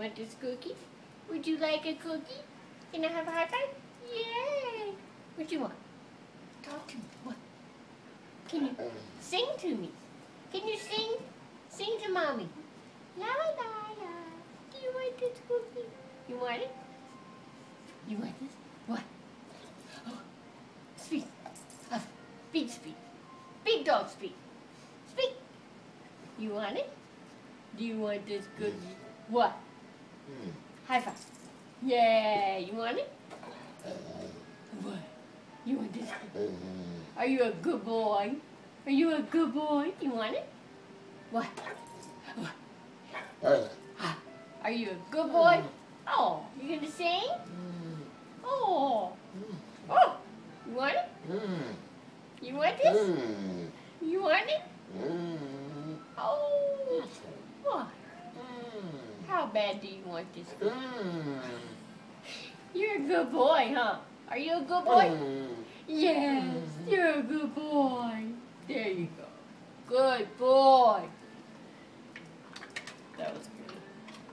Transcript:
want this cookie? Would you like a cookie? Can I have a high five? Yay! What do you want? Talk to me. What? Can you sing to me? Can you sing? Sing to mommy. La la la. Do you want this cookie? You want it? You want this? What? Oh, speak. Speak, speak. Big dog speak. Speak. You want it? Do you want this cookie? What? High five. Yeah, you want it? What? You want this cookie? Are you a good boy? Are you a good boy? You want it? What? Are you a good boy? Oh, you gonna sing? Oh. Oh, you want it? You want this? You want it? Oh. What? How bad do you want this? You're a good boy, huh? Are you a good boy? Yes, you're a good boy. There you go. Good boy. That was